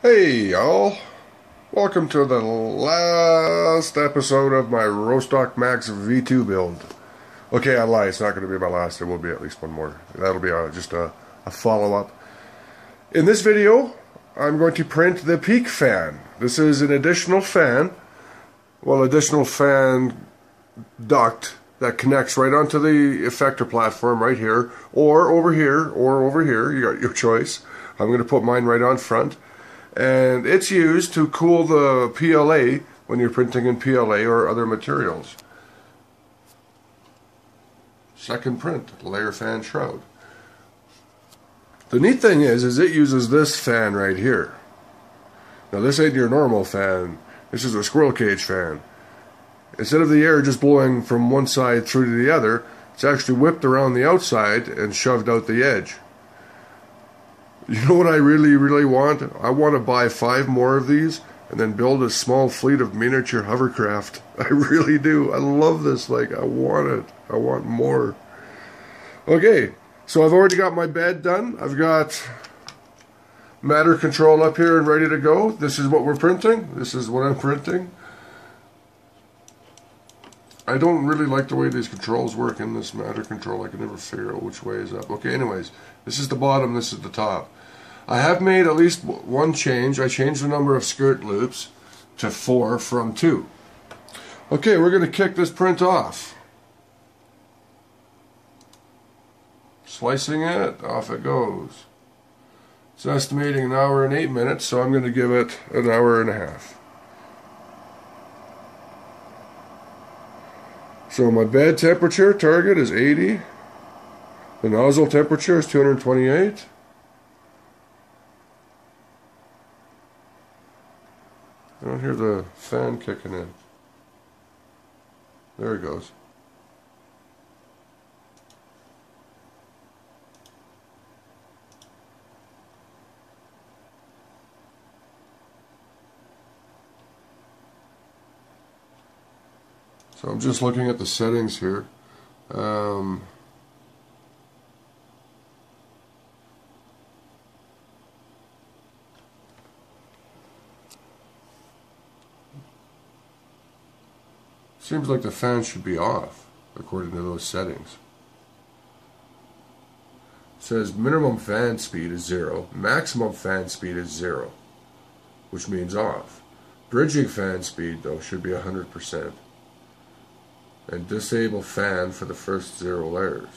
Hey y'all, welcome to the last episode of my Rostock Max V2 build. Okay, I lie, it's not going to be my last, there will be at least one more. That'll be just a follow-up. In this video, I'm going to print the peak fan. This is an additional fan duct that connects right onto the effector platform right here, or over here, you got your choice. I'm going to put mine right on front. And it's used to cool the PLA when you're printing in PLA or other materials. Second print, layer fan shroud. The neat thing is it uses this fan right here. Now this ain't your normal fan, this is a squirrel cage fan. Instead of the air just blowing from one side through to the other, it's actually whipped around the outside and shoved out the edge. You know what I really want? I want to buy 5 more of these and then build a small fleet of miniature hovercraft. I really do. I love this. Like, I want it. I want more. Okay, so I've already got my bed done. I've got matter control up here and ready to go. This is what we're printing. This is what I'm printing. I don't really like the way these controls work in this matter control. I can never figure out which way is up. Okay, anyways, this is the bottom, this is the top. I have made at least one change. I changed the number of skirt loops to 4 from 2. Okay, we're going to kick this print off. Slicing it, off it goes. It's estimating 1 hour and 8 minutes, so I'm going to give it 1 hour and a half. So my bed temperature target is 80. The nozzle temperature is 228. I don't hear the fan kicking in. There it goes. So I'm just looking at the settings here. Seems like the fan should be off, according to those settings. It says minimum fan speed is 0, maximum fan speed is 0, which means off. Bridging fan speed, though, should be 100%. And disable fan for the first 0 layers.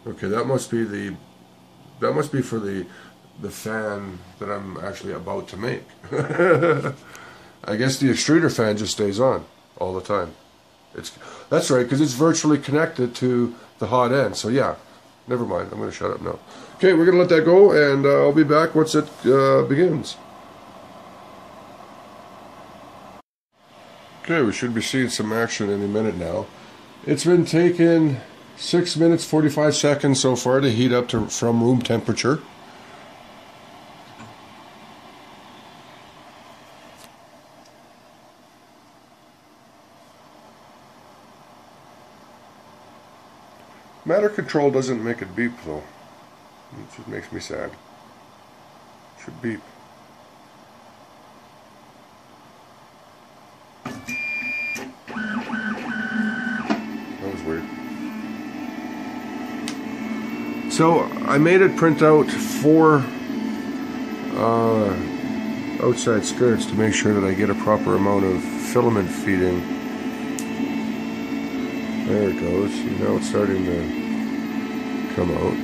Okay, that must be for the fan that I'm actually about to make. I guess the extruder fan just stays on all the time. That's right, because it's virtually connected to the hot end. So yeah, never mind. I'm going to shut up now. Okay, we're going to let that go, and I'll be back once it begins. Okay, we should be seeing some action any minute now. It's been taking 6 minutes 45 seconds so far to heat up from room temperature. Matter control doesn't make it beep though. It just makes me sad. It should beep. So I made it print out 4 outside skirts to make sure that I get a proper amount of filament feeding. There it goes. See, now it's starting to come out.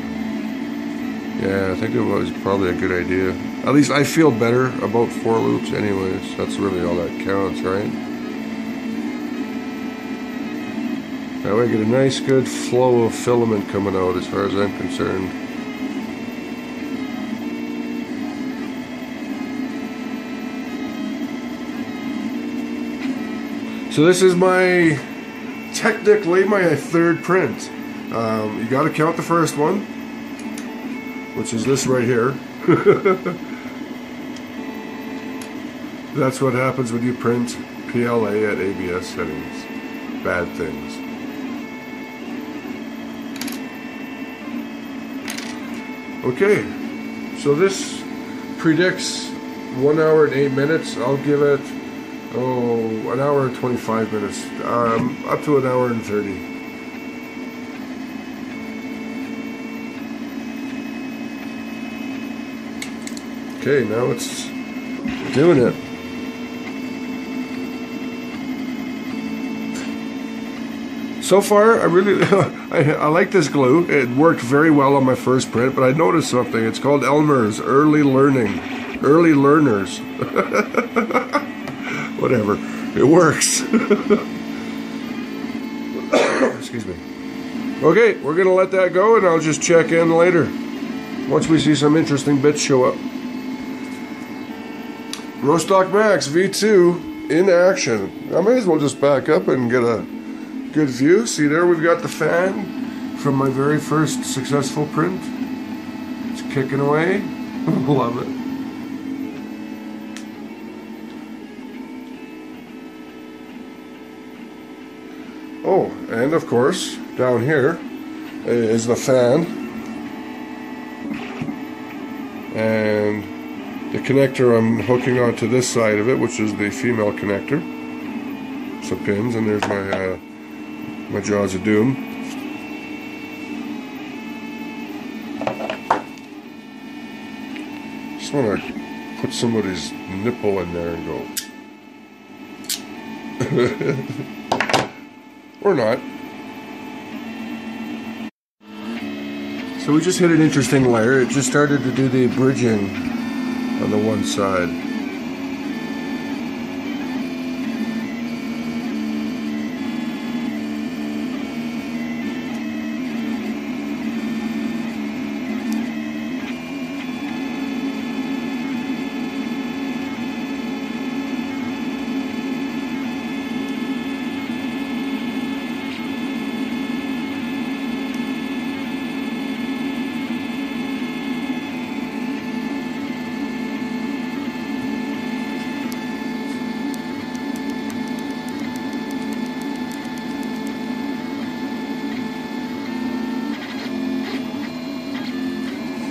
Yeah, I think it was probably a good idea. At least I feel better about 4 loops anyways. That's really all that counts, right? That way I get a nice good flow of filament coming out as far as I'm concerned. So this is technically my 3rd print. You gotta count the first one, which is this right here. That's what happens when you print PLA at ABS settings. Bad things. Okay, so this predicts 1 hour and 8 minutes. I'll give it, an hour and 25 minutes, up to an hour and 30. Okay, now it's doing it. So far, I really, I like this glue. It worked very well on my first print, but I noticed something. It's called Elmer's Early Learning. Early Learners. Whatever. It works. Excuse me. Okay, we're going to let that go, and I'll just check in later once we see some interesting bits show up. Rostock Max V2 in action. I may as well just back up and get a good view. See there, we've got the fan from my very first successful print. It's kicking away. Love it. Oh, and of course, down here is the fan. And the connector I'm hooking onto this side of it, which is the female connector. Some pins, and there's my Jaws of Doom. Just want to put somebody's nipple in there and go. Or not. So we just hit an interesting layer. It just started to do the bridging on the one side.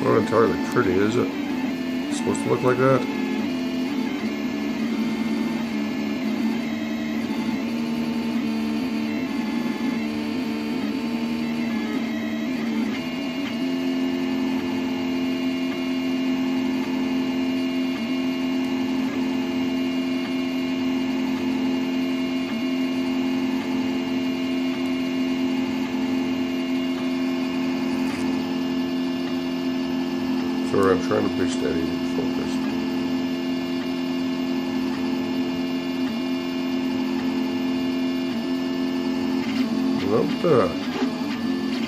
Not entirely pretty, is it? It's supposed to look like that? Sorry, I'm trying to be steady and focused. Well,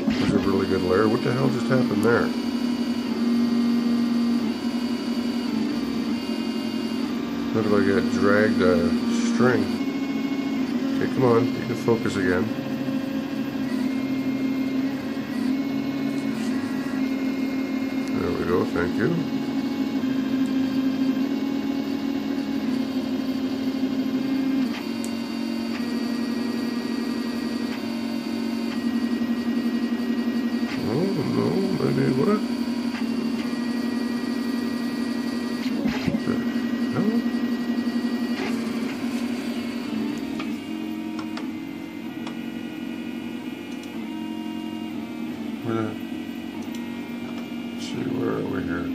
that's a really good layer. What the hell just happened there? How did I get dragged a string? Okay, come on, you can focus again. There we go, thank you. Oh no, maybe what? No? Let's see, where are we here?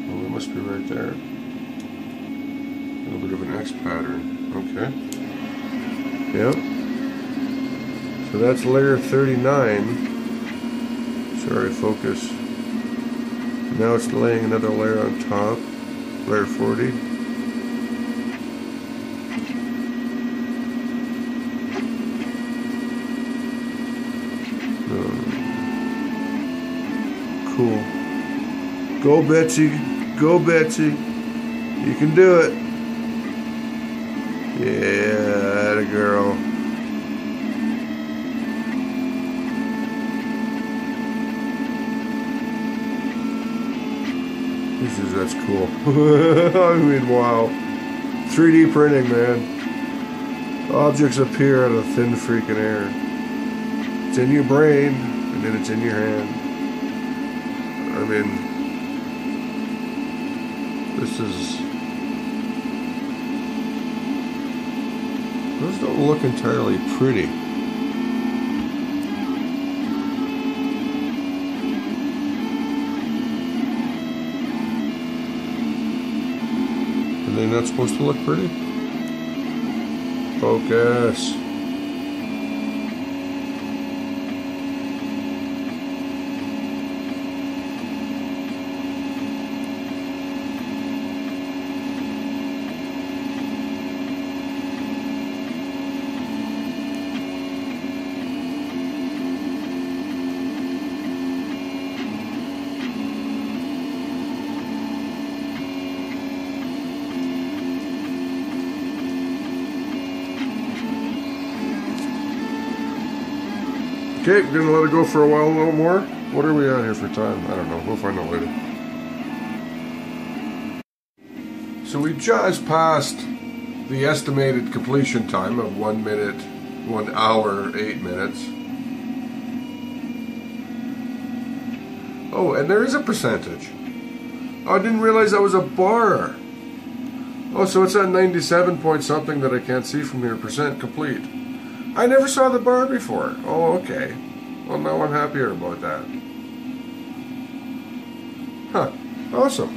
Oh, it must be right there. A little bit of an X pattern. Okay. Yep. So that's layer 39. Sorry, focus. Now it's laying another layer on top. Layer 40. Cool. Go Betsy. Go Betsy. You can do it. Yeah, atta girl. That's cool. I mean, wow. 3D printing, man. Objects appear out of thin freaking air. It's in your brain, and then it's in your hand. I mean, this is... Those don't look entirely pretty. Are they not supposed to look pretty? Focus. Okay, we're gonna let it go for a while, a little more. What are we at here for time? I don't know. We'll find out later. So we just passed the estimated completion time of 1 minute, 1 hour, 8 minutes. Oh, and there is a percentage. Oh, I didn't realize that was a bar. Oh, so it's at 97 point something that I can't see from here. Percent complete. I never saw the bar before. Oh, okay. Well, now I'm happier about that. Huh. Awesome.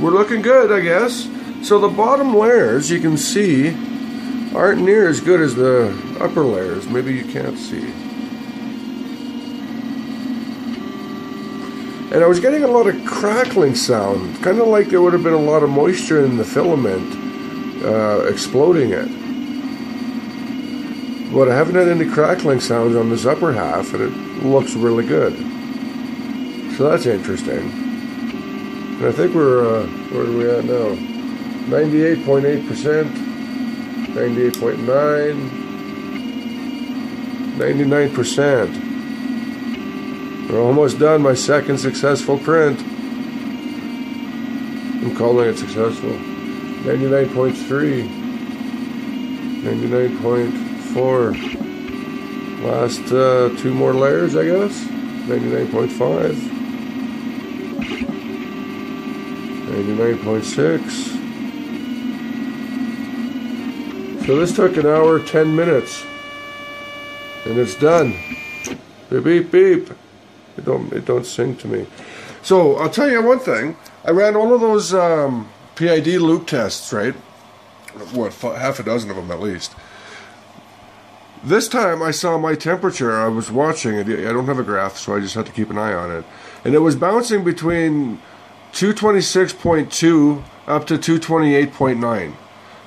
We're looking good, I guess. So the bottom layers, you can see, aren't near as good as the upper layers. Maybe you can't see. And I was getting a lot of crackling sound. Kind of like there would have been a lot of moisture in the filament exploding it. But I haven't had any crackling sounds on this upper half, and it looks really good. So that's interesting. And I think we're, where are we at now? 98.8%, 98.9%, 99%. We're almost done, my second successful print. I'm calling it successful. 99.3, 99.4. Last 2 more layers, I guess. 99.5, 99.6. So this took 1 hour, 10 minutes, and it's done. Beep, beep, beep. It don't sing to me. So I'll tell you one thing. I ran all of those PID loop tests, right? What, half a dozen of them at least. This time I saw my temperature. I was watching it. I don't have a graph, so I just had to keep an eye on it. And it was bouncing between 226.2 up to 228.9.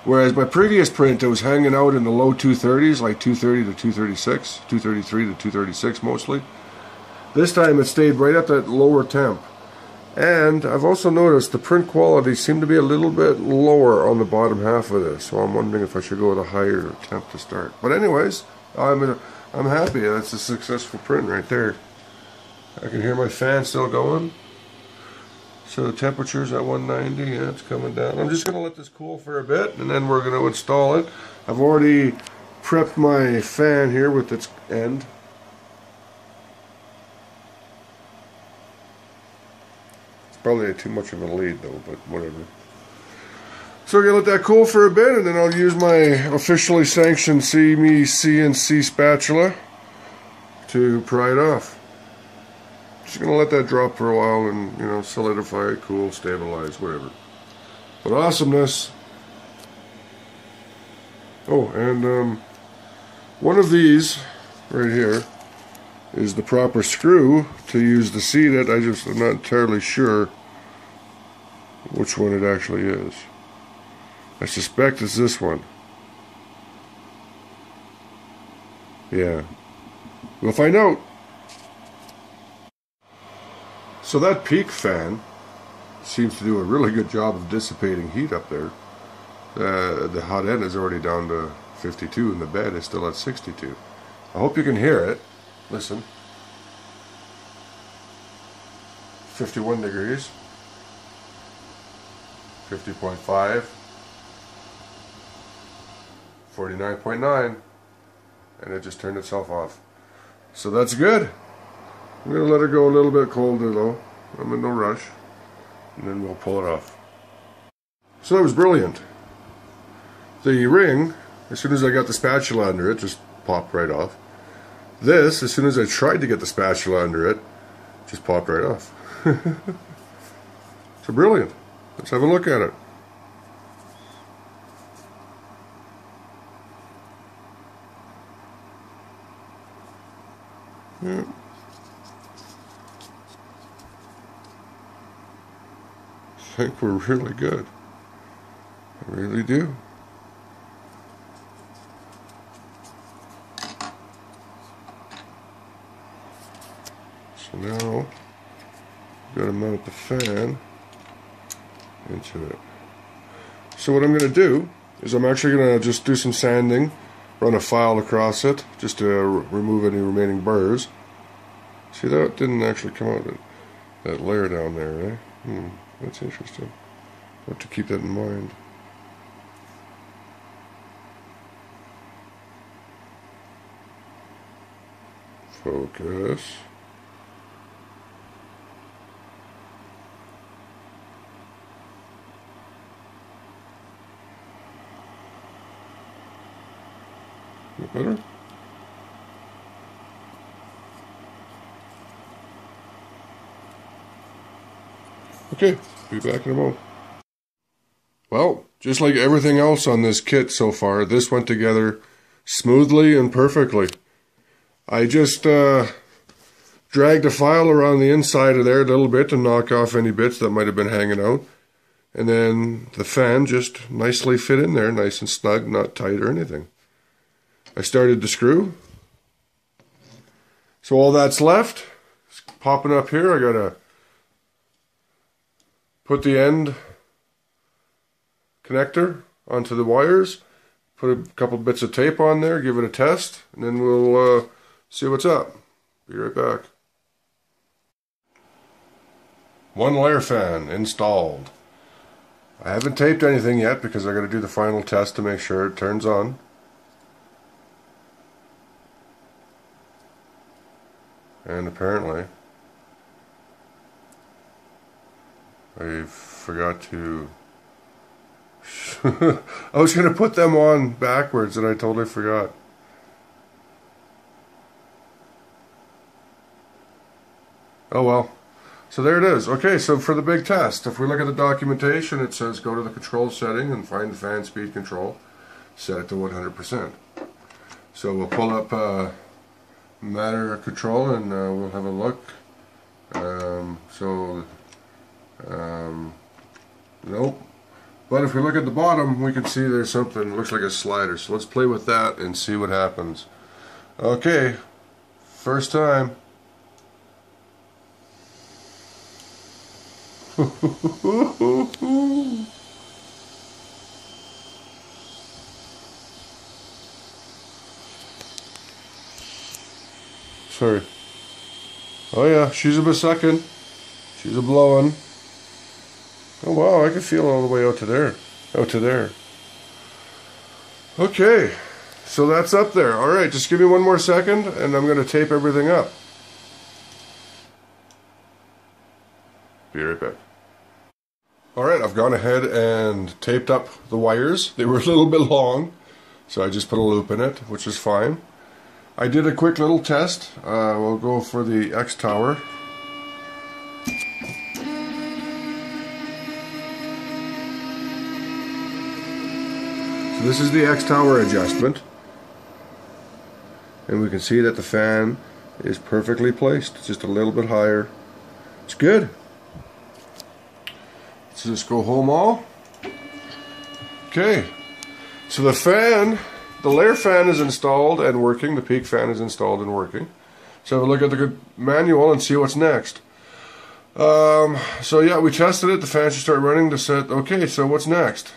Whereas my previous print, it was hanging out in the low 230s, like 230 to 236, 233 to 236 mostly. This time it stayed right at that lower temp. And I've also noticed the print quality seemed to be a little bit lower on the bottom half of this. So I'm wondering if I should go with a higher temp to start. But anyways, I'm happy. That's a successful print right there. I can hear my fan still going. So the temperature's at 190. Yeah, it's coming down. I'm just going to let this cool for a bit, and then we're going to install it. I've already prepped my fan here with its end. Probably too much of a lead though, but whatever. So I'm going to let that cool for a bit, and then I'll use my officially sanctioned CNC spatula to pry it off. Just going to let that drop for a while and, you know, solidify it, cool, stabilize, whatever. But awesomeness. Oh, and one of these right here is the proper screw to use to seat it. I'm not entirely sure which one it actually is. I suspect it's this one. Yeah. We'll find out. So that peak fan seems to do a really good job of dissipating heat up there. The hot end is already down to 52 and the bed is still at 62. I hope you can hear it. Listen. 51 degrees. 50.5. 49.9. And it just turned itself off. So that's good. I'm going to let it go a little bit colder though. I'm in no rush. And then we'll pull it off. So that was brilliant. The ring, as soon as I got the spatula under it, just popped right off. This, as soon as I tried to get the spatula under it, just popped right off. So brilliant. Let's have a look at it. Yeah. I think we're really good. I really do. So now, I've got to mount the fan into it. So what I'm going to do is I'm actually going to just do some sanding, run a file across it, just to remove any remaining burrs. See, that didn't actually come out, that layer down there, eh? That's interesting. I have to keep that in mind. Focus. Better? Okay, be back in a moment. Well, just like everything else on this kit so far, this went together smoothly and perfectly. I just dragged a file around the inside of there a little bit to knock off any bits that might have been hanging out. And then the fan just nicely fit in there, nice and snug, not tight or anything. I started the screw. So all that's left is popping up here. I gotta put the end connector onto the wires, put a couple bits of tape on there, give it a test, and then we'll see what's up. Be right back. One layer fan installed. I haven't taped anything yet because I gotta do the final test to make sure it turns on. And apparently, I forgot to... I was going to put them on backwards and I totally forgot. Oh well. So there it is. Okay, so for the big test, if we look at the documentation, it says go to the control setting and find the fan speed control. Set it to 100%. So we'll pull up matter control and we'll have a look. Nope. But if we look at the bottom, we can see there's something, looks like a slider. So let's play with that and see what happens. Okay, first time. Sorry. Oh yeah, she's a sucking. She's a blowing. Oh wow, I can feel all the way out to there. Out to there. Okay, so that's up there. Alright, just give me one more second and I'm going to tape everything up. Be right back. Alright, I've gone ahead and taped up the wires. They were a little bit long, so I just put a loop in it, which is fine. I did a quick little test. We'll go for the X tower. So this is the X tower adjustment. And we can see that the fan is perfectly placed. It's just a little bit higher. It's good. Let's just go home all. Okay. So the fan, the layer fan is installed and working. The peak fan is installed and working. So have a look at the manual and see what's next. So yeah, we tested it. The fan should start running to set. Okay, so what's next?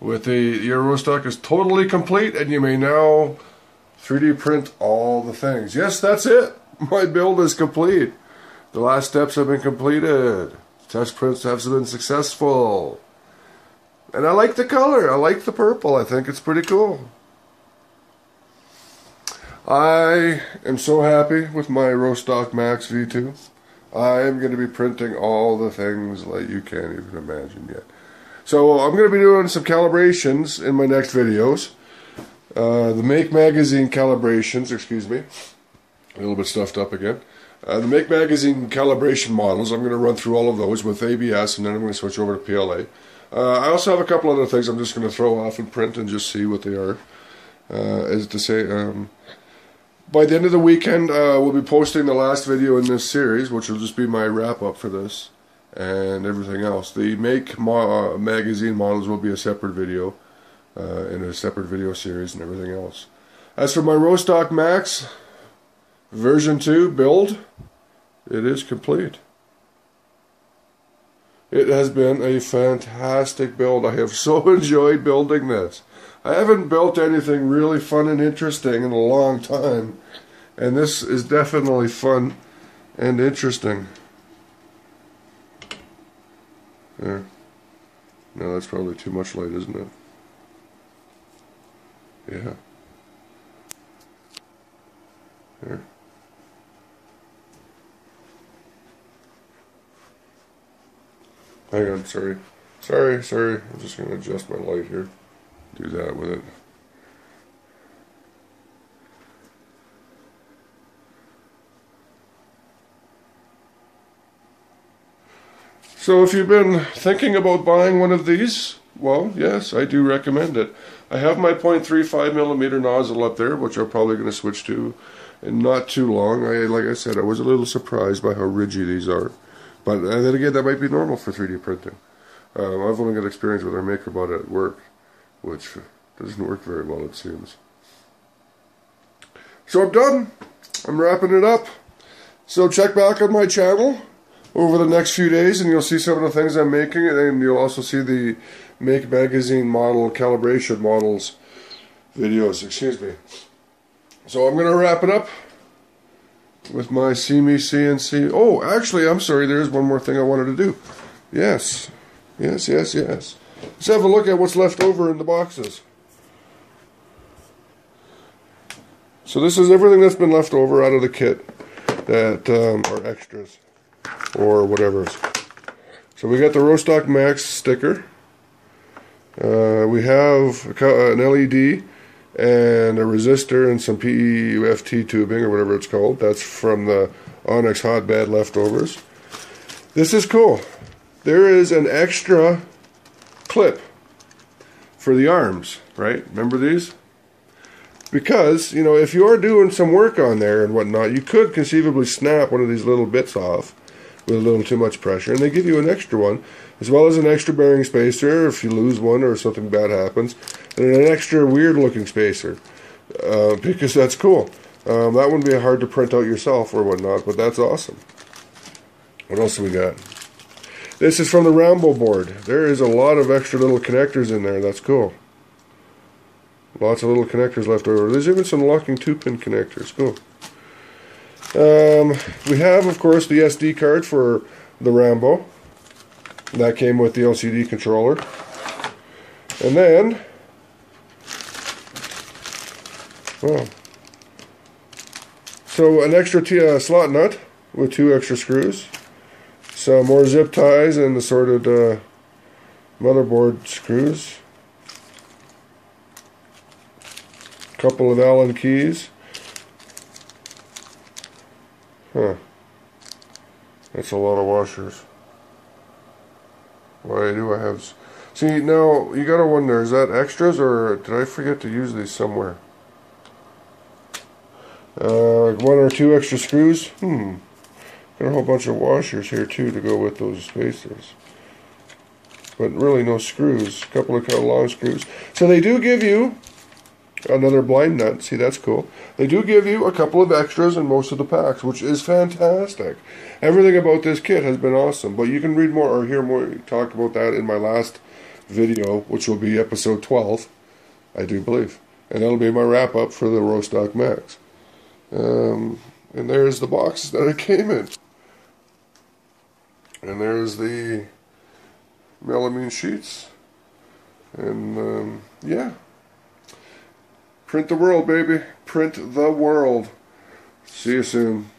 With your Rostock is totally complete, and you may now 3D print all the things. Yes, that's it. My build is complete. The last steps have been completed. Test prints have been successful. And I like the color. I like the purple. I think it's pretty cool. I am so happy with my Rostock Max V2. I am going to be printing all the things like you can't even imagine yet. So I'm going to be doing some calibrations in my next videos. The Make Magazine calibrations, excuse me, a little bit stuffed up again. The Make Magazine calibration models, I'm going to run through all of those with ABS, and then I'm going to switch over to PLA. I also have a couple other things I'm just going to throw off and print and just see what they are. As to say, by the end of the weekend, we'll be posting the last video in this series, which will just be my wrap-up for this and everything else. The Make Magazine models will be a separate video, in a separate video series and everything else. As for my Rostock Max version 2 build, it is complete. It has been a fantastic build. I have so enjoyed building this. I haven't built anything really fun and interesting in a long time, and this is definitely fun and interesting. There. No, that's probably too much light, isn't it? Yeah. There. Hang on, sorry. Sorry. I'm just going to adjust my light here. Do that with it. So if you've been thinking about buying one of these, well, yes, I do recommend it. I have my 0.35mm nozzle up there, which I'm probably going to switch to in not too long. Like I said, I was a little surprised by how rigid these are. But then again, that might be normal for 3D printing. I've only got experience with our MakerBot at work, which doesn't work very well, it seems. So I'm done. I'm wrapping it up. So check back on my channel over the next few days, and you'll see some of the things I'm making, and you'll also see the Make Magazine model calibration models videos. Excuse me. So I'm going to wrap it up with my See Me CNC. Oh, actually, I'm sorry. There is one more thing I wanted to do. Yes. Let's have a look at what's left over in the boxes. So this is everything that's been left over out of the kit that are extras or whatever. So we got the Rostock Max sticker. We have an LED and a resistor and some PEFT tubing or whatever it's called. That's from the Onyx hotbed leftovers. This is cool. There is an extra clip for the arms, right? Remember these? Because, you know, if you're doing some work on there and whatnot, you could conceivably snap one of these little bits off with a little too much pressure, and they give you an extra one, as well as an extra bearing spacer if you lose one or something bad happens, and an extra weird looking spacer, because that's cool. That wouldn't be hard to print out yourself or whatnot, but that's awesome. What else do we got? This is from the Rambo board. There is a lot of extra little connectors in there. That's cool. Lots of little connectors left over. There's even some locking 2-pin connectors. Cool. We have, of course, the SD card for the Rambo. That came with the LCD controller. And then, well, so an extra slot nut with 2 extra screws. Some more zip ties and assorted motherboard screws. A couple of Allen keys. Huh. That's a lot of washers. Why do I have... See, now, you gotta wonder, is that extras or did I forget to use these somewhere? Like 1 or 2 extra screws? Got a whole bunch of washers here too to go with those spacers. But really no screws. A couple of long screws. So they do give you another blind nut. See, that's cool. They do give you a couple of extras in most of the packs, which is fantastic. Everything about this kit has been awesome. But you can read more or hear more talk about that in my last video, which will be episode 12, I do believe. And that'll be my wrap up for the Rostock Max. And there's the box that it came in. And there's the melamine sheets. And yeah. Print the world, baby. print the world. See you soon.